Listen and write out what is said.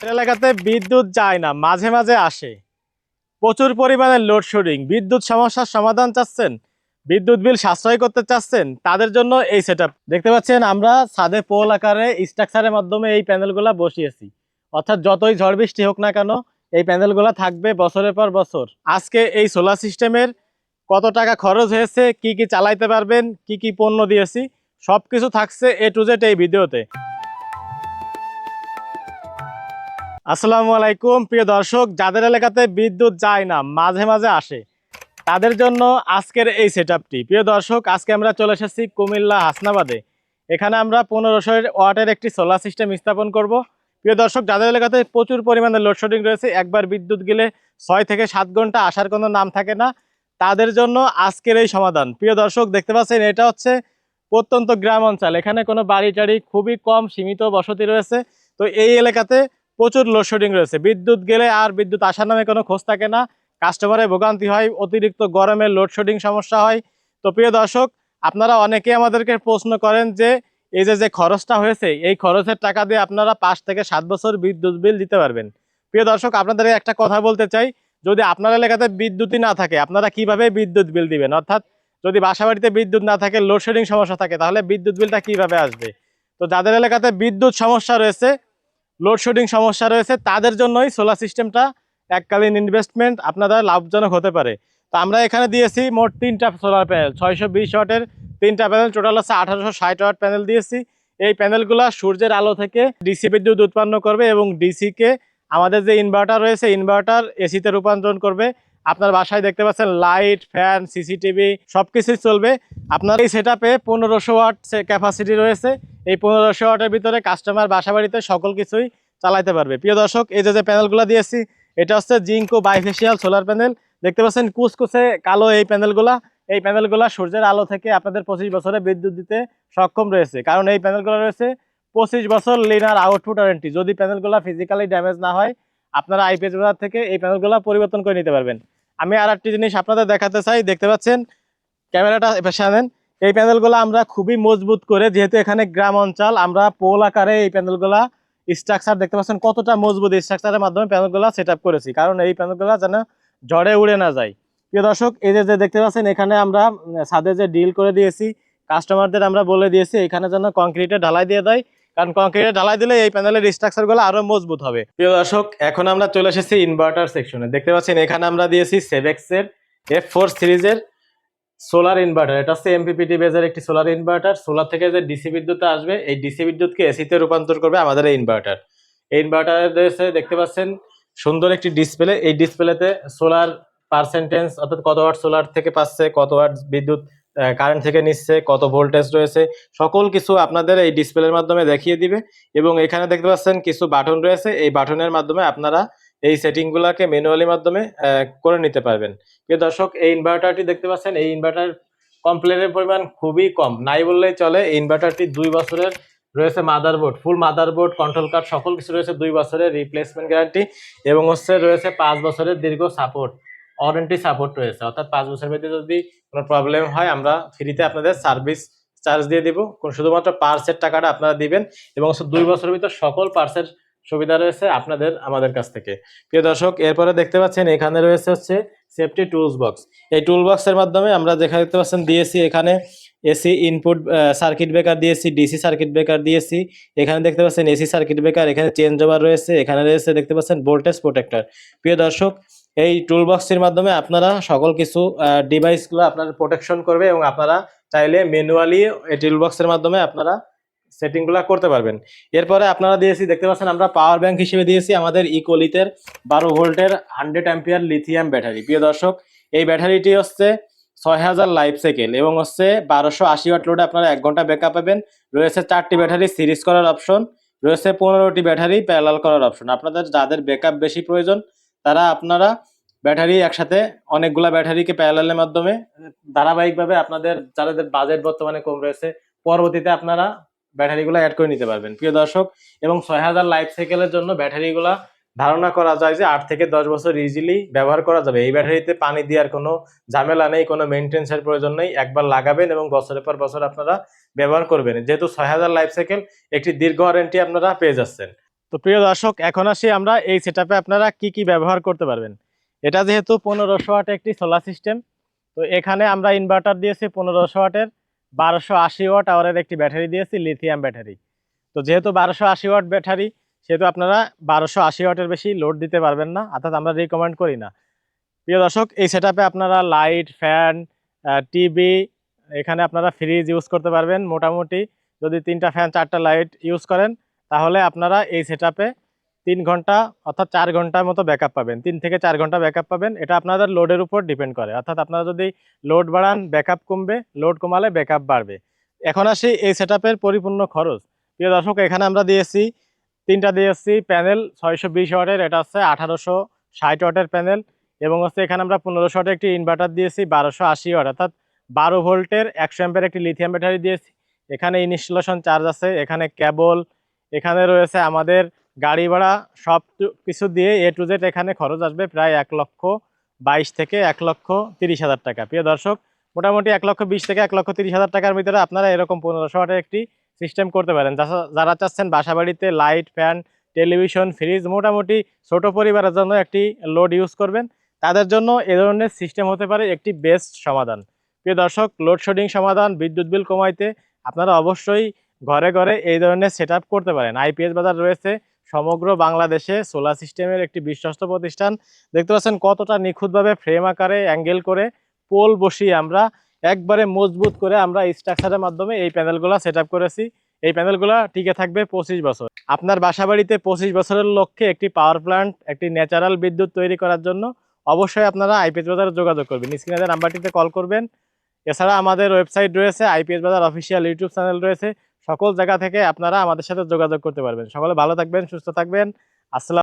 এলাকাতে বিদ্যুৎ যায় না, মাঝে মাঝে আসে। প্রচুর পরিমাণে লোডশেডিং, বিদ্যুৎ সমস্যার সমাধান চাচ্ছেন, বিদ্যুৎ বিল সাশ্রয় করতে চাচ্ছেন, তাদের জন্য এই সেটআপ দেখতে পাচ্ছেন। আমরা ছাদে পোল আকারে স্ট্রাকচারের মাধ্যমে এই প্যানেলগুলা বসিয়েছি, অর্থাৎ যতই ঝড় বৃষ্টি হোক না কেন এই প্যানেলগুলা থাকবে বছরের পর বছর। আজকে এই সোলার সিস্টেমের কত টাকা খরচ হয়েছে, কি কি চালাইতে পারবেন, কি কি পণ্য দিয়েছি, সবকিছু থাকছে এ টু জেড এই ভিডিওতে। আসসালামু আলাইকুম প্রিয় দর্শক, যাদের এলাকাতে বিদ্যুৎ যায় না, মাঝে মাঝে আসে, তাদের জন্য আজকের এই সেটআপটি। প্রিয় দর্শক, আজকে আমরা চলে এসেছি কুমিল্লা হাসনাবাদে। এখানে আমরা 1500 ওয়াটের একটি সোলার সিস্টেম স্থাপন করব। প্রিয় দর্শক, যাদের এলাকাতে প্রচুর পরিমাণে লোডশেডিং রয়েছে, একবার বিদ্যুৎ গেলে 6 থেকে 7 ঘন্টা আসার কোনো নাম থাকে না, তাদের জন্য আজকের এই সমাধান। প্রিয় দর্শক, দেখতে পাচ্ছেন এটা হচ্ছে প্রত্যন্ত গ্রাম অঞ্চল, এখানে কোনো বাড়ি টাড়ি খুবই কম, সীমিত বসতি রয়েছে। তো এই এলাকাতে প্রচুর লোডশেডিং রয়েছে, বিদ্যুৎ গেলে আর বিদ্যুৎ আসার নামে কোনো খোঁজ থাকে না, কাস্টমারের ভোগান্তি হয়, অতিরিক্ত গরমে লোডশেডিং সমস্যা হয়। তো প্রিয় দর্শক, আপনারা অনেকেই আমাদেরকে প্রশ্ন করেন যে এই যে খরচটা হয়েছে, এই খরচের টাকা দিয়ে আপনারা 5 থেকে 7 বছর বিদ্যুৎ বিল দিতে পারবেন। প্রিয় দর্শক, আপনাদের একটা কথা বলতে চাই, যদি আপনার এলাকাতে বিদ্যুৎই না থাকে, আপনারা কিভাবে বিদ্যুৎ বিল দিবেন? অর্থাৎ যদি বাসাবাড়িতে বিদ্যুৎ না থাকে, লোডশেডিং সমস্যা থাকে, তাহলে বিদ্যুৎ বিলটা কিভাবে আসবে? তো যাদের এলাকাতে বিদ্যুৎ সমস্যা রয়েছে, লোডশেডিং সমস্যা রয়েছে, তাদের জন্যই সোলার সিস্টেমটা এককালীন ইনভেস্টমেন্ট আপনাদের লাভজনক হতে পারে। তো আমরা এখানে দিয়েছি মোট 3টা সোলার প্যানেল, 620 ওয়াটের 3টা প্যানেল, টোটাল আছে 1860 ওয়াট প্যানেল দিয়েছি। এই প্যানেলগুলো সূর্যের আলো থেকে ডিসি বিদ্যুৎ উৎপন্ন করবে এবং ডিসিকে আমাদের যে ইনভার্টার রয়েছে, ইনভার্টার এসিতে রূপান্তরণ করবে। আপনার বাসায় দেখতে পাচ্ছেন লাইট, ফ্যান, সিসিটিভি সবকিছুই চলবে। আপনার এই সেটআপে 1500 ওয়াট ক্যাপাসিটি রয়েছে। এই 1500 ওয়াটের ভিতরে কাস্টমার বাসাবাড়িতে সকল কিছুই চালাইতে পারবে। প্রিয় দর্শক, এই যে প্যানেলগুলো দিয়েছি, এটা হচ্ছে জিঙ্কো বাইফেশিয়াল সোলার প্যানেল। দেখতে পাচ্ছেন কুচকুচে কালো এই প্যানেলগুলা। এই প্যানেলগুলা সূর্যের আলো থেকে আপনাদের 25 বছরে বিদ্যুৎ দিতে সক্ষম রয়েছে, কারণ এই প্যানেলগুলো রয়েছে 25 বছর লিনার আউটপুট ওয়ারেন্টি। যদি প্যানেলগুলো ফিজিক্যালি ড্যামেজ না হয়, আপনারা আইপিএস বাজার থেকে এই প্যানেলগুলো পরিবর্তন করে নিতে পারবেন। আমি আর একটি জিনিস আপনাদের দেখাতে চাই, দেখতে পাচ্ছেন, ক্যামেরাটা পেছনে আনেন। এই প্যানেলগুলো আমরা খুবই মজবুত করে, যেহেতু এখানে গ্রাম অঞ্চল, আমরা পোল আকারে এই প্যানেলগুলা স্ট্রাকচার দেখতে পাচ্ছেন কতটা মজবুত স্ট্রাকচারের মাধ্যমে প্যানেলগুলো সেট আপ করেছি, কারণ এই প্যানেলগুলো যেন ঝড়ে উড়ে না যায়। প্রিয় দর্শক, এই যে দেখতে পাচ্ছেন, এখানে আমরা ছাদে যে ডিল করে দিয়েছি, কাস্টমারদের আমরা বলে দিয়েছি এখানে যেন কংক্রিটে ঢালাই দিয়ে দেয়, কারণ কংক্রিটে ঢালাই দিলে এই প্যানেলের স্ট্রাকচারগুলো আরো মজবুত হবে। প্রিয় দর্শক, এখন আমরা চলে এসেছি ইনভার্টার সেকশনে। দেখতে পাচ্ছেন এখানে আমরা দিয়েছি সেভেক্সের F4 সিরিজের সোলার ইনভার্টার। এটা হচ্ছে এমপিপিটি বেজের একটি সোলার ইনভার্টার। সোলার থেকে যে ডিসি বিদ্যুৎ আসবে, এই ডিসি বিদ্যুৎকে এসিতে রূপান্তর করবে আমাদের এই ইনভার্টার। এই ইনভার্টারে রয়েছে, দেখতে পাচ্ছেন, সুন্দর একটি ডিসপ্লে। এই ডিসপ্লেতে সোলার পার্সেন্টেজ, অর্থাৎ কত ওয়াট সোলার থেকে পাচ্ছে, কত ওয়াট বিদ্যুৎ কারেন্ট থেকে নিচ্ছে, কত ভোল্টেজ রয়েছে, সকল কিছু আপনাদের এই ডিসপ্লের মাধ্যমে দেখিয়ে দিবে। এবং এখানে দেখতে পাচ্ছেন কিছু বাটন রয়েছে, এই বাটনের মাধ্যমে আপনারা এই সেটিংগুলোকে ম্যানুয়ালি মাধ্যমে করে নিতে পারবেন। প্রিয় দর্শক, এই ইনভার্টারটি দেখতে পাচ্ছেন, এই ইনভার্টার কমপ্লেনের পরিমাণ খুবই কম, নাই বললেই চলে। এই ইনভার্টারটি 2 বছরের রয়েছে মাদারবোর্ড, ফুল মাদারবোর্ড, কন্ট্রোল কার্ড, সকল কিছু রয়েছে, 2 বছরের রিপ্লেসমেন্ট গ্যারান্টি, এবং রয়েছে 5 বছরের দীর্ঘ সাপোর্ট, ওয়ারেন্টি সাপোর্ট রয়েছে। অর্থাৎ 5 বছরের মধ্যে যদি কোনো প্রবলেম হয়, আমরা ফ্রিতে আপনাদের সার্ভিস চার্জ দিয়ে দিব, শুধুমাত্র পার্টসের টাকাটা আপনারা দিবেন, এবং 2 বছরের ভিতর সকল পার্টসের সুবিধা রয়েছে আপনাদের আমাদের কাছ থেকে। প্রিয় দর্শক, এরপরে দেখতে পাচ্ছেন এখানে রয়েছে হচ্ছে সেফটি টুলস বক্স। এই টুল বক্সের মাধ্যমে আমরা যেখানে দেখতে পাচ্ছেন দিয়েছি, এখানে এসি ইনপুট সার্কিট ব্রেকার দিয়েছি, ডিসি সার্কিট ব্রেকার দিয়েছি, এখানে দেখতে পাচ্ছেন এসি সার্কিট ব্রেকার, এখানে চেঞ্জ ওভার রয়েছে, এখানে রয়েছে দেখতে পাচ্ছেন ভোল্টেজ প্রোটেক্টর। প্রিয় দর্শক, এই টুল বক্সের মাধ্যমে আপনারা সকল কিছু ডিভাইসগুলো আপনার প্রোটেকশন করবে, এবং আপনারা চাইলে ম্যানুয়ালি এই টুল বক্সের মাধ্যমে আপনারা সেটিংগুলো করতে পারবেন। এরপরে আপনারা দিয়েছি, দেখতে পাচ্ছেন, আমরা পাওয়ার ব্যাংক হিসেবে দিয়েছি আমাদের ইকোলিথের 12 ভোল্টের 100 অ্যাম্পিয়ার লিথিয়াম ব্যাটারি। প্রিয় দর্শক, এই ব্যাটারিটি হচ্ছে 6000 লাইফ সাইকেল, এবং হচ্ছে 1280 ওয়াট লোডে আপনারা 1 ঘন্টা ব্যাকআপ পাবেন। রয়েছে 4টি ব্যাটারি সিরিজ করার অপশন, রয়েছে 15টি ব্যাটারি প্যারালাল করার অপশন। আপনাদের যাদের ব্যাকআপ বেশি প্রয়োজন, তারা আপনারা ব্যাটারি একসাথে অনেকগুলা ব্যাটারিকে প্যারালালের মাধ্যমে ধারাবাহিকভাবে, আপনাদের যাদের বাজেট বর্তমানে কম রয়েছে, পরবর্তীতে আপনারা ব্যাটারিগুলো অ্যাড করে নিতে পারবেন। প্রিয় দর্শক, এবং 6000 লাইফ সাইকেলের জন্য ব্যাটারিগুলা ধারণা করা যায় যে 8 থেকে 10 বছর ইজিলি ব্যবহার করা যাবে। এই ব্যাটারিতে পানি দেওয়ার কোনো ঝামেলা নেই, কোনো মেনটেন্সের প্রয়োজন নেই, একবার লাগাবেন এবং বছরের পর বছর আপনারা ব্যবহার করবেন। যেহেতু 6000 লাইফ সাইকেল, একটি দীর্ঘ ওয়ারেন্টি আপনারা পেয়ে যাচ্ছেন। তো প্রিয় দর্শক, এখন আসি আমরা এই সেটআপে আপনারা কি কি ব্যবহার করতে পারবেন। এটা যেহেতু 1500 ওয়াটের একটি সোলার সিস্টেম, তো এখানে আমরা ইনভার্টার দিয়েছি 1500 ওয়াটের, 1280 ওয়াট আওয়ারের একটি ব্যাটারি দিয়েছি, লিথিয়াম ব্যাটারি। তো যেহেতু 1280 ওয়াট ব্যাটারি, সেহেতু আপনারা 1280 ওয়াটের বেশি লোড দিতে পারবেন না, অর্থাৎ আমরা রিকমেন্ড করি না। প্রিয় দর্শক, এই সেটআপে আপনারা লাইট, ফ্যান, টিভি, এখানে আপনারা ফ্রিজ ইউজ করতে পারবেন। মোটামুটি যদি 3টা ফ্যান 4টা লাইট ইউজ করেন, তাহলে আপনারা এই সেটআপে 3 ঘন্টা অর্থাৎ 4 ঘন্টার মতো ব্যাকআপ পাবেন। 3 থেকে 4 ঘন্টা ব্যাকআপ পাবেন। এটা আপনাদের লোডের উপর ডিপেন্ড করে, অর্থাৎ আপনারা যদি লোড বাড়ান ব্যাকআপ কমবে, লোড কমালে ব্যাকআপ বাড়বে। এখন আসি এই সেটআপের পরিপূর্ণ খরচ। প্রিয় দর্শক, এখানে আমরা দিয়েছি 3টা দিয়েছি প্যানেল 620 ওয়াটের, এটা হচ্ছে 1860 ওয়াটের প্যানেল, এবং হচ্ছে এখানে আমরা 1500 ওয়াটের একটি ইনভার্টার দিয়েছি 1280 ওয়াট, অর্থাৎ 12 ভোল্টের 100 অ্যাম্পের একটি লিথিয়াম ব্যাটারি দিয়েছি। এখানে ইনস্টলেশন চার্জ আছে, এখানে কেবল, এখানে রয়েছে আমাদের গাড়ি ভাড়া, সব কিছু দিয়ে এ টু জেড এখানে খরচ আসবে প্রায় 1,22,000 থেকে 1,30,000 টাকা। প্রিয় দর্শক, মোটামুটি 1,20,000 থেকে 1,30,000 টাকার ভিতরে আপনারা এরকম 1500 ওয়াটের একটি সিস্টেম করতে পারেন। যারা চাচ্ছেন বাসা বাড়িতে লাইট, ফ্যান, টেলিভিশন, ফ্রিজ, মোটামুটি ছোট পরিবারের জন্য একটি লোড ইউজ করবেন, তাদের জন্য এ ধরনের সিস্টেম হতে পারে একটি বেস্ট সমাধান। প্রিয় দর্শক, লোডশেডিং সমাধান, বিদ্যুৎ বিল কমাইতে আপনারা অবশ্যই ঘরে ঘরে এই ধরনের সেটআপ করতে পারেন। আইপিএস বাজার রয়েছে সমগ্র বাংলাদেশে সোলার সিস্টেমের একটি বিশ্বস্ত প্রতিষ্ঠান। দেখতে পাচ্ছেন কতটা নিখুঁতভাবে ফ্রেম আকারে অ্যাঙ্গেল করে পোল বসিয়ে আমরা একবারে মজবুত করে আমরা স্ট্রাকচারের মাধ্যমে এই প্যানেলগুলো সেটআপ করেছি। এই প্যানেলগুলো টিকে থাকবে 25 বছর। আপনার বাসাবাড়িতে 25 বছরের লক্ষ্যে একটি পাওয়ার প্ল্যান্ট, একটি ন্যাচারাল বিদ্যুৎ তৈরি করার জন্য অবশ্যই আপনারা আইপিএস বাজারে যোগাযোগ করবেন। স্ক্রিনে দেওয়া নাম্বারটিতে কল করবেন। এছাড়া আমাদের ওয়েবসাইট রয়েছে, আইপিএস বাজার অফিসিয়াল ইউটিউব চ্যানেল রয়েছে। সকল জায়গা থেকে আপনারা আমাদের সাথে যোগাযোগ করতে পারবেন। সকলে ভালো থাকবেন, সুস্থ থাকবেন। আসসালাম।